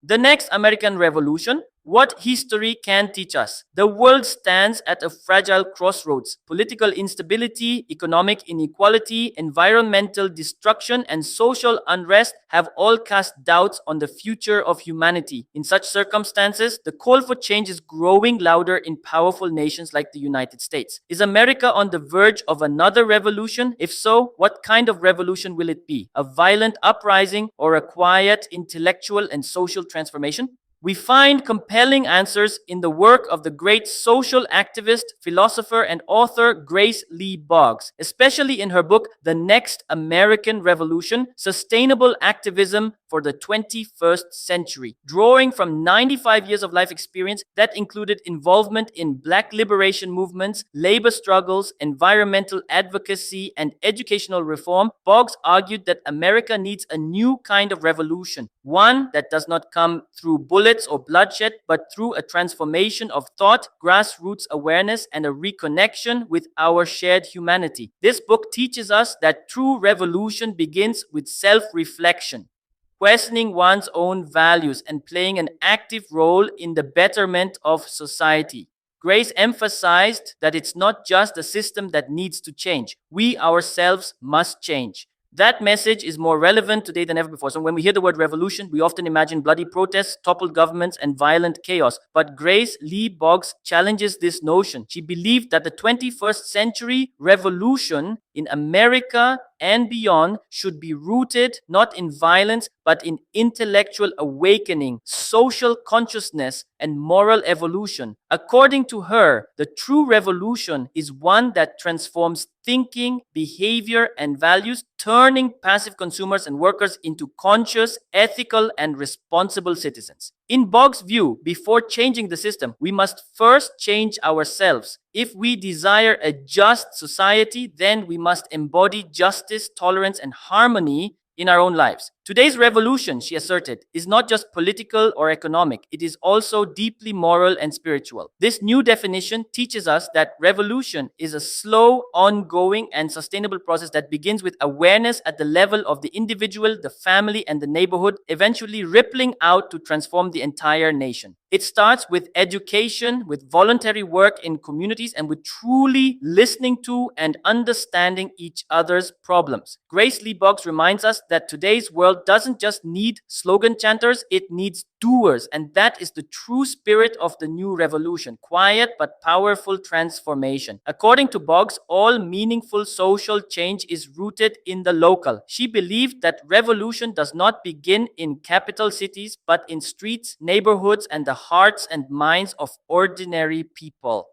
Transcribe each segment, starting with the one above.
The next American Revolution. What history can teach us? The world stands at a fragile crossroads. Political instability, economic inequality, environmental destruction, and social unrest have all cast doubts on the future of humanity. In such circumstances, the call for change is growing louder in powerful nations like the United States. Is America on the verge of another revolution? If so, what kind of revolution will it be? A violent uprising or a quiet intellectual and social transformation? We find compelling answers in the work of the great social activist, philosopher, and author Grace Lee Boggs, especially in her book, The Next American Revolution, Sustainable Activism for the 21st Century. Drawing from 95 years of life experience that included involvement in Black liberation movements, labor struggles, environmental advocacy, and educational reform, Boggs argued that America needs a new kind of revolution, one that does not come through bullets or bloodshed, but through a transformation of thought, grassroots awareness, and a reconnection with our shared humanity. This book teaches us that true revolution begins with self-reflection, questioning one's own values and playing an active role in the betterment of society. Grace emphasized that it's not just the system that needs to change. We ourselves must change. That message is more relevant today than ever before. So when we hear the word revolution, we often imagine bloody protests, toppled governments, and violent chaos. But Grace Lee Boggs challenges this notion. She believed that the 21st century revolution in America and beyond should be rooted not in violence, but in intellectual awakening, social consciousness, and moral evolution. According to her, the true revolution is one that transforms thinking, behavior, and values, turning passive consumers and workers into conscious, ethical, and responsible citizens. In Boggs' view, before changing the system, we must first change ourselves. If we desire a just society, then we must embody justice, tolerance, and harmony in our own lives. Today's revolution, she asserted, is not just political or economic. It is also deeply moral and spiritual. This new definition teaches us that revolution is a slow, ongoing, and sustainable process that begins with awareness at the level of the individual, the family, and the neighborhood, eventually rippling out to transform the entire nation. It starts with education, with voluntary work in communities, and with truly listening to and understanding each other's problems. Grace Lee Boggs reminds us that today's world doesn't just need slogan chanters, it needs doers. And that is the true spirit of the new revolution, quiet but powerful transformation. According to Boggs, all meaningful social change is rooted in the local. She believed that revolution does not begin in capital cities, but in streets, neighborhoods, and the hearts and minds of ordinary people.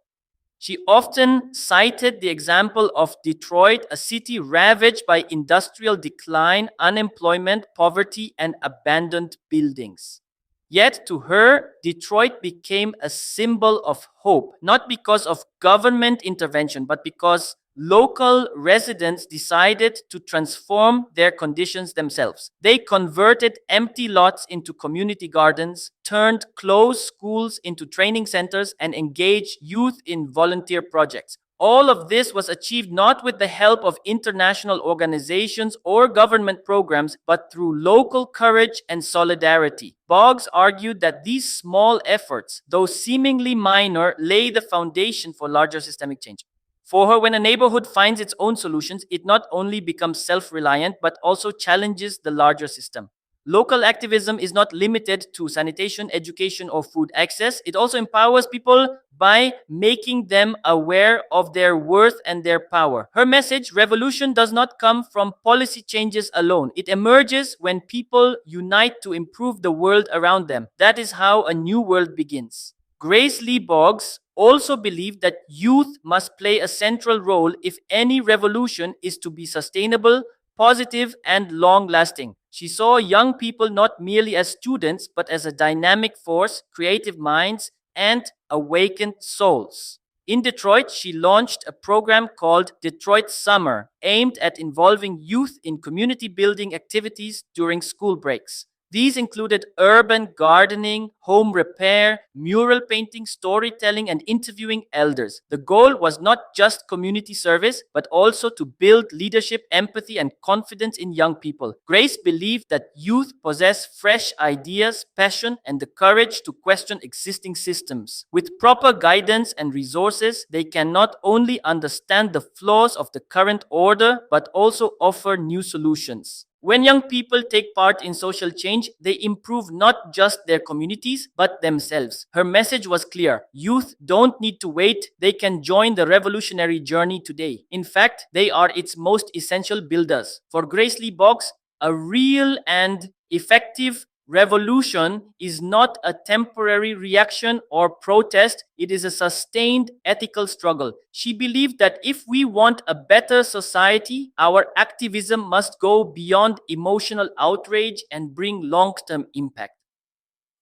She often cited the example of Detroit, a city ravaged by industrial decline, unemployment, poverty, and abandoned buildings. Yet to her, Detroit became a symbol of hope, not because of government intervention, but because local residents decided to transform their conditions themselves. They converted empty lots into community gardens, turned closed schools into training centers, and engaged youth in volunteer projects. All of this was achieved not with the help of international organizations or government programs, but through local courage and solidarity. Boggs argued that these small efforts, though seemingly minor, lay the foundation for larger systemic change. For her, when a neighborhood finds its own solutions, it not only becomes self-reliant, but also challenges the larger system. Local activism is not limited to sanitation, education, or food access. It also empowers people by making them aware of their worth and their power. Her message, revolution does not come from policy changes alone. It emerges when people unite to improve the world around them. That is how a new world begins. Grace Lee Boggs also believed that youth must play a central role if any revolution is to be sustainable, positive, and long-lasting. She saw young people not merely as students, but as a dynamic force, creative minds, and awakened souls. In Detroit, she launched a program called Detroit Summer, aimed at involving youth in community building activities during school breaks. These included urban gardening, home repair, mural painting, storytelling, and interviewing elders. The goal was not just community service, but also to build leadership, empathy, and confidence in young people. Grace believed that youth possess fresh ideas, passion, and the courage to question existing systems. With proper guidance and resources, they can not only understand the flaws of the current order, but also offer new solutions. When young people take part in social change, they improve not just their communities, but themselves. Her message was clear. Youth don't need to wait, they can join the revolutionary journey today. In fact, they are its most essential builders. For Grace Lee Boggs, a real and effective revolution is not a temporary reaction or protest, it is a sustained ethical struggle. She believed that if we want a better society, our activism must go beyond emotional outrage and bring long term impact.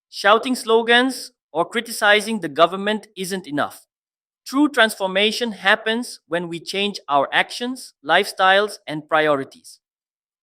Shouting slogans or criticizing the government isn't enough. True transformation happens when we change our actions, lifestyles, and priorities.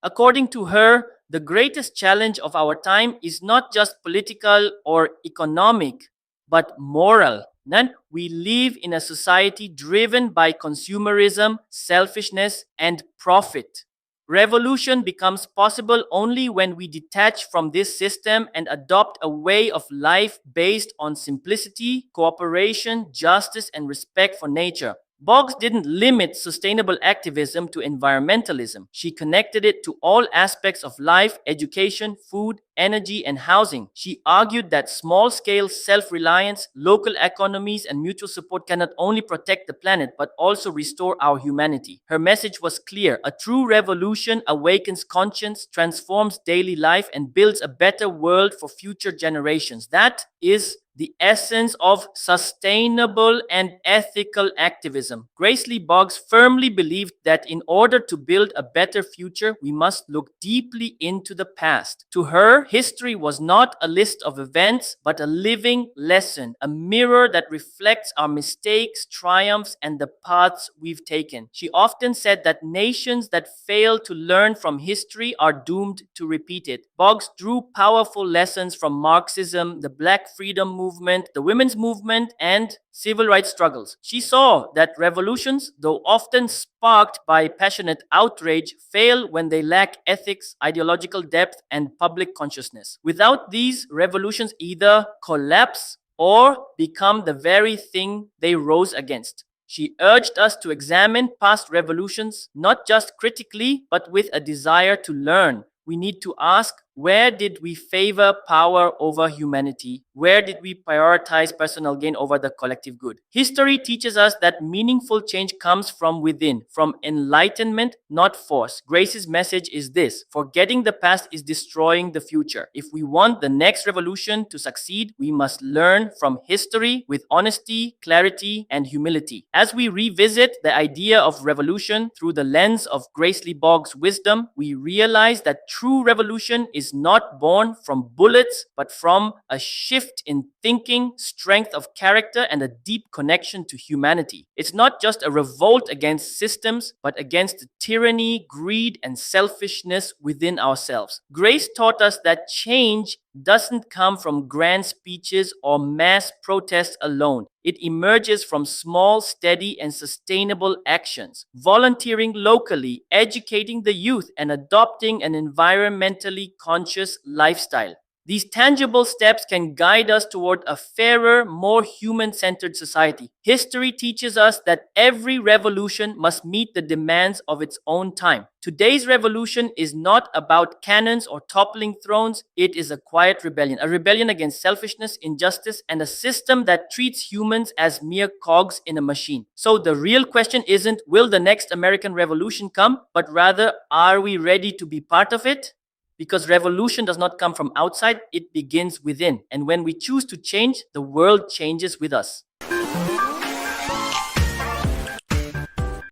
According to her, the greatest challenge of our time is not just political or economic, but moral. Then we live in a society driven by consumerism, selfishness, and profit. Revolution becomes possible only when we detach from this system and adopt a way of life based on simplicity, cooperation, justice, and respect for nature. Boggs didn't limit sustainable activism to environmentalism. She connected it to all aspects of life, education, food, energy, and housing. She argued that small scale self reliance, local economies, and mutual support can not only protect the planet but also restore our humanity. Her message was clear: a true revolution awakens conscience, transforms daily life, and builds a better world for future generations. That is the essence of sustainable and ethical activism. Grace Lee Boggs firmly believed that in order to build a better future, we must look deeply into the past. To her, history was not a list of events, but a living lesson, a mirror that reflects our mistakes, triumphs, and the paths we've taken. She often said that nations that fail to learn from history are doomed to repeat it. Boggs drew powerful lessons from Marxism, the Black freedom movement, the women's movement, and civil rights struggles. She saw that revolutions, though often sparked by passionate outrage, fail when they lack ethics, ideological depth, and public consciousness. Without these, revolutions either collapse or become the very thing they rose against. She urged us to examine past revolutions not just critically, but with a desire to learn. We need to ask, where did we favor power over humanity? Where did we prioritize personal gain over the collective good? History teaches us that meaningful change comes from within, from enlightenment, not force. Grace's message is this: forgetting the past is destroying the future. If we want the next revolution to succeed, we must learn from history with honesty, clarity, and humility. As we revisit the idea of revolution through the lens of Grace Lee Boggs' wisdom, we realize that true revolution is not born from bullets, but from a shift in thinking, strength of character, and a deep connection to humanity. It's not just a revolt against systems, but against the tyranny, greed, and selfishness within ourselves. Grace taught us that change doesn't come from grand speeches or mass protests alone. It emerges from small, steady, and sustainable actions. Volunteering locally, educating the youth, and adopting an environmentally conscious lifestyle. These tangible steps can guide us toward a fairer, more human-centered society. History teaches us that every revolution must meet the demands of its own time. Today's revolution is not about cannons or toppling thrones. It is a quiet rebellion, a rebellion against selfishness, injustice, and a system that treats humans as mere cogs in a machine. So the real question isn't, will the next American Revolution come? But rather, are we ready to be part of it? Because revolution does not come from outside, it begins within. And when we choose to change, the world changes with us.